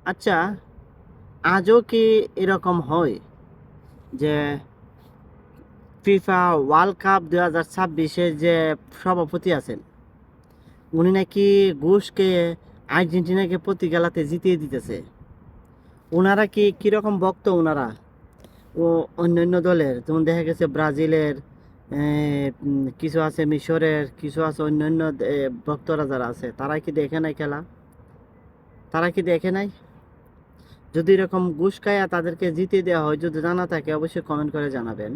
আচ্ছা, আজও কি এরকম হয় যে ফিফা ওয়ার্ল্ড কাপ 2026-এর যে সভাপতি আছেন, উনি নাকি ঘুষকে আর্জেন্টিনাকে প্রতি খেলাতে জিতিয়ে দিতেছে? ওনারা কি কীরকম ভক্ত ওনারা ও অন্যান্য দলের? যেমন দেখা গেছে ব্রাজিলের, কিছু আছে মিশরের, কিছু আছে অন্যান্য ভক্তরা যারা আছে, তারা কি দেখে নাই খেলা? তারা কি দেখে নাই? যদি এরকম ঘুষ খায়া তাদেরকে জিতিয়ে দেওয়া হয়, যদি জানা থাকে অবশ্যই কমেন্ট করে জানাবেন।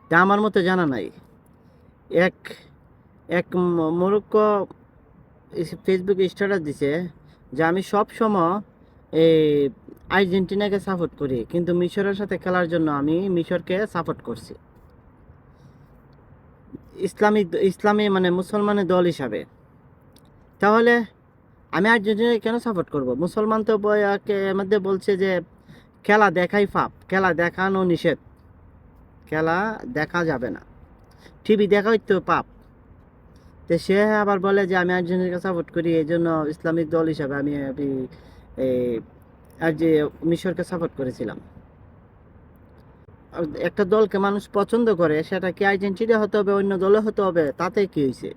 তা আমার মতে জানা নাই। এক এক মরক্কো ফেসবুকে স্ট্যাটাস দিছে যে আমি সব সময় এই আর্জেন্টিনাকে সাপোর্ট করি, কিন্তু মিশরের সাথে খেলার জন্য আমি মিশরকে সাপোর্ট করছি ইসলামী ইসলামী মানে মুসলমানের দল হিসাবে। তাহলে আমি আর্জেন্টিনাকে কেন সাপোর্ট করব? মুসলমান তো মধ্যে বলছে যে খেলা দেখাই পাপ, খেলা দেখানো নিষেধ, খেলা দেখা যাবে না, টিভি দেখাই তো পাপ। তো সে আবার বলে যে আমি আর্জেন্টিনাকে সাপোর্ট করি, এই জন্য ইসলামিক দল হিসাবে আমি এই আর যে মিশরকে সাপোর্ট করেছিলাম। আর একটা দলকে মানুষ পছন্দ করে, সেটা কি আর্জেন্টিনা হতে হবে, অন্য দলে হতে হবে, তাতে কি হয়েছে?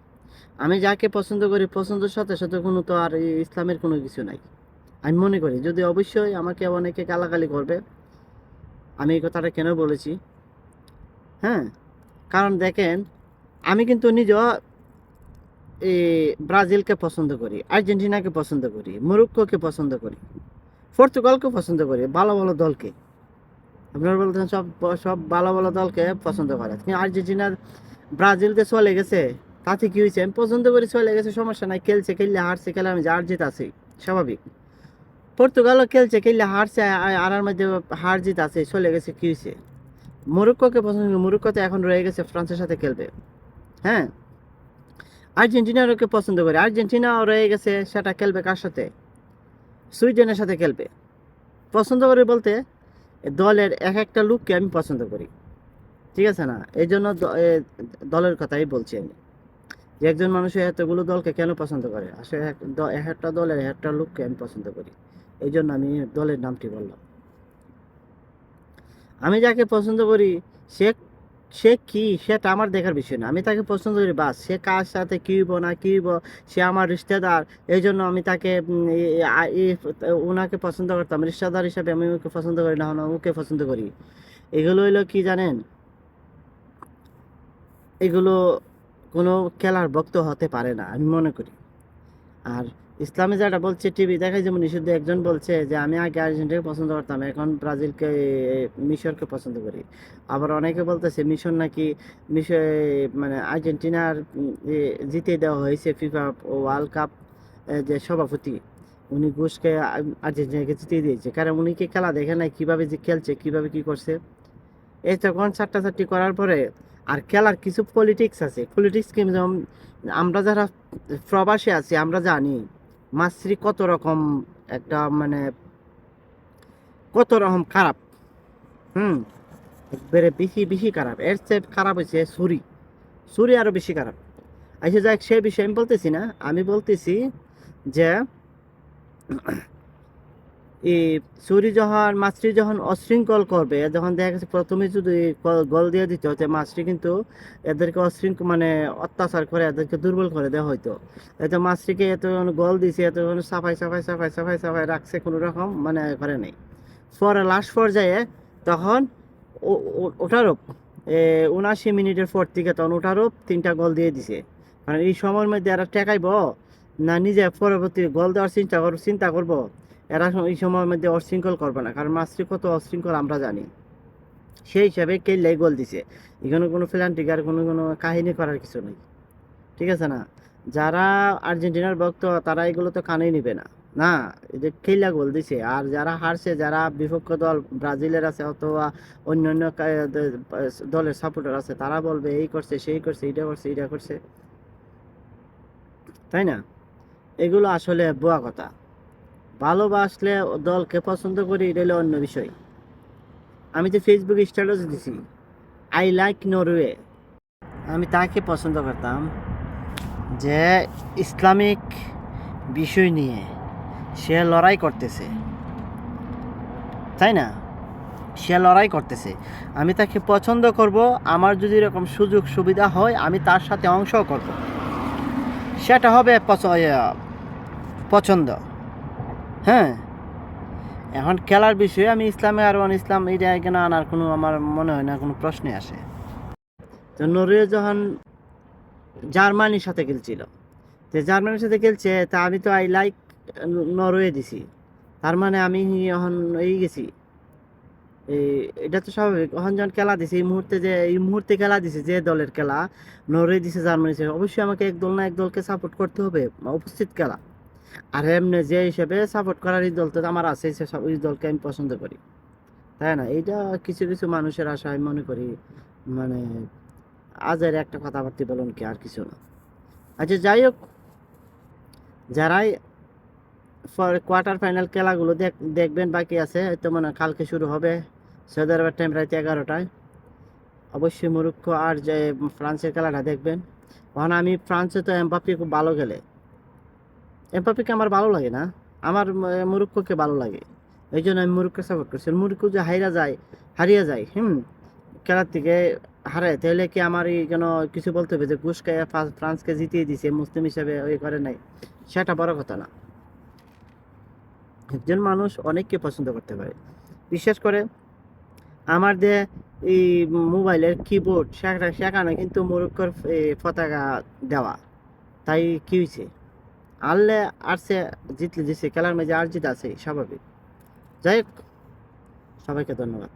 আমি যাকে পছন্দ করি, পছন্দের সাথে সাথে কোনো তো আর ইসলামের কোনো কিছু নাই আমি মনে করি। যদি অবশ্যই আমাকে অনেকে গালাগালি করবে, আমি এই কথাটা কেন বলেছি, হ্যাঁ, কারণ দেখেন, আমি কিন্তু নিজেও এই ব্রাজিলকে পছন্দ করি, আর্জেন্টিনাকে পছন্দ করি, মরক্কোকে পছন্দ করি, পর্তুগালকে পছন্দ করি, ভালো ভালো দলকে। আপনারা বলতেন সব সব ভালো ভালো দলকে পছন্দ করে, কিন্তু আর্জেন্টিনার ব্রাজিলকে চলে গেছে, তাতে কি হয়েছে? আমি পছন্দ করি, চলে গেছে, সমস্যা নাই, খেলছে, খেললে হারছে, খেলে আমি হার জিত আছে, স্বাভাবিক। পর্তুগালও খেলছে, খেললে হারছে, আর মধ্যে হার জিত আছে, চলে গেছে, কি হয়েছে? মরক্কোকে পছন্দ করি, মরক্কোতে এখন রয়ে গেছে, ফ্রান্সের সাথে খেলবে, হ্যাঁ। আর্জেন্টিনারকে পছন্দ করি, আর্জেন্টিনাও রয়ে গেছে, সেটা খেলবে কার সাথে? সুইডেনের সাথে খেলবে। পছন্দ করি বলতে দলের এক একটা লুককে আমি পছন্দ করি, ঠিক আছে না? এই জন্য দলের কথাই বলছি আমি, যে একজন মানুষের এতগুলো দলকে কেন পছন্দ করে, আসলে এক একটা দলের এক একটা লুককে আমি পছন্দ করি, এই জন্য আমি দলের নামটি বললাম। আমি যাকে পছন্দ করি, সে সে কি, সেটা আমার দেখার বিষয় না। আমি তাকে পছন্দ করি, বাস, সে কার সাথে কী হইব না কী হইব, সে আমার রিশতেদার, এই জন্য আমি তাকে ওনাকে পছন্দ করতাম রিশতেদার হিসাবে, আমি ওকে পছন্দ করি না, ওকে পছন্দ করি। এগুলো হইলো কি জানেন, এগুলো কোনো খেলার ভক্ত হতে পারে না আমি মনে করি। আর ইসলামে যেটা বলছে, টিভি দেখায় যেমন নিষিদ্ধ, একজন বলছে যে আমি আগে আর্জেন্টিনাকে পছন্দ করতাম, এখন ব্রাজিলকে, মিশরকে পছন্দ করি। আবার অনেকে বলতেছে মিশর নাকি, মিশর মানে আর্জেন্টিনার জিতে দেওয়া হয়েছে ফিফা ওয়ার্ল্ড কাপ যে সভাপতি, উনি ঘুষকে আর্জেন্টিনাকে জিতিয়ে দিয়েছে, কারণ উনি কি খেলা দেখে নাই, কীভাবে যে খেলছে, কীভাবে কী করছে। এই তখন চারটাচারটি করার পরে, আর খেলার কিছু পলিটিক্স আছে, পলিটিক্স কি, যেমন আমরা যারা প্রবাসী আছি আমরা জানি মাছরি কত রকম, একটা মানে কত রকম খারাপ, হুম, একবারে বেশি বেশি খারাপ। এর চেয়ে খারাপ হয়েছে ছুরি, ছুরি আরও বেশি খারাপ। আচ্ছা যাক, সে বিষয়ে আমি বলতেছি না, আমি বলতেছি যে এই চুরি যখন মাছটি যখন অশৃঙ্খল করবে, যখন দেখা গেছে প্রথমে যদি গোল দিয়ে দিতে হতো, মাছটি কিন্তু এদেরকে অশৃঙ্খল মানে অত্যাচার করে এদেরকে দুর্বল করে দেওয়া হয়তো। এত মাছটিকে এত গোল দিছে, এত সাফাই সাফাই সাফাই সাফাই সাফাই রাখছে, কোনো রকম মানে করে নেই। পরে লাস্ট পর্যায়ে তখন ওটারও 79 মিনিটের পর থেকে তখন ওটারও 3টা গোল দিয়ে দিছে। কারণ এই সময়ের মধ্যে এরা টেকাইব না, নিজে পরবর্তী গোল দেওয়ার চিন্তা করবো, এরা এই সময়ের মধ্যে অশৃঙ্খল করবে না, কারণ মাছটি কত অশৃঙ্খল আমরা জানি। সেই হিসাবে কেল্লাই গোল দিছে, এখানে কোনো ফ্ল্যান্টিকার কোনো কোনো কাহিনী করার কিছু নেই, ঠিক আছে না? যারা আর্জেন্টিনার ভক্ত তারা এগুলো তো কানেই নিবে না, না, এদের খেলা গোল দিছে। আর যারা হারছে, যারা বিপক্ষ দল ব্রাজিলের আছে অথবা অন্যান্য দলের সাপোর্টার আছে, তারা বলবে এই করছে, সেই করছে, এইটা করছে, এইটা করছে, তাই না? এগুলো আসলে বোয়া কথা। ভালোবাসলে দলকে পছন্দ করি, এটা হলো অন্য বিষয়। আমি যে ফেসবুকে স্ট্যাটাস দিছি, আই লাইক নরওয়ে, আমি তাকে পছন্দ করতাম যে ইসলামিক বিষয় নিয়ে সে লড়াই করতেছে, তাই না? সে লড়াই করতেছে, আমি তাকে পছন্দ করব, আমার যদি এরকম সুযোগ সুবিধা হয় আমি তার সাথে অংশও করব, সেটা হবে পছন্দ। হ্যাঁ, এখন খেলার বিষয়ে আমি ইসলামে আর অন ইসলাম এটা এখানে আনার কোনো আমার মনে হয় না কোনো প্রশ্নে আসে। তো নরওয়ে যখন জার্মানির সাথে খেলছিল, তো জার্মানির সাথে খেলছে, তা আমি তো আই লাইক নরওয়ে দিছি, তার মানে আমি এখন এই গেছি, এই এটা তো স্বাভাবিক। এখন যখন খেলা দিছে এই মুহূর্তে খেলা দিছে, যে দলের খেলা নরওয়ে দিছে জার্মানি দিছে, অবশ্যই আমাকে এক দল না এক দলকে সাপোর্ট করতে হবে, উপস্থিত খেলা। আর এমনি যে হিসেবে সাপোর্ট করার এই দল তো আমার আছে, ওই দলকে আমি পছন্দ করি, তাই না? এইটা কিছু কিছু মানুষের আশা আমি মনে করি, মানে আজের একটা কথাবার্তা বলুন কি, আর কিছু না। আচ্ছা, যাই হোক, যারাই কোয়ার্টার ফাইনাল খেলাগুলো দেখবেন বাকি আছে, তো মনে হয় কালকে শুরু হবে সৌদি আরবের টাইম রাতে 11টায়। অবশ্যই মরক্কো আর যে ফ্রান্সের খেলাটা দেখবেন। কারণ আমি ফ্রান্সে তো এমবাপ্পে খুব ভালো খেলে, এমবাপ্পেকে আমার ভালো লাগে না, আমার মরক্কোকে ভালো লাগে, এই জন্য আমি মরক্কো সাপোর্ট করছি। মরক্কো যে হারিয়ে যায় খেলার থেকে হারায়, তাহলে কি আমার এই কেন কিছু বলতে হবে যে ঘুষ খাইয়া ফ্রান্সকে জিতিয়ে দিছে, মুসলিম হিসেবে ওই করে নাই, সেটা বড় কথা না। একজন মানুষ অনেককে পছন্দ করতে পারে, বিশেষ করে আমার যে এই মোবাইলের কিবোর্ড সেখানে কিন্তু মরক্কোর পতাকা দেওয়া, তাই কি হয়েছে, আনলে আরছে, জিতলে দিছে, খেলার মাঝে আর জিত আছে স্বাভাবিক। যাই হোক, সবাইকে ধন্যবাদ।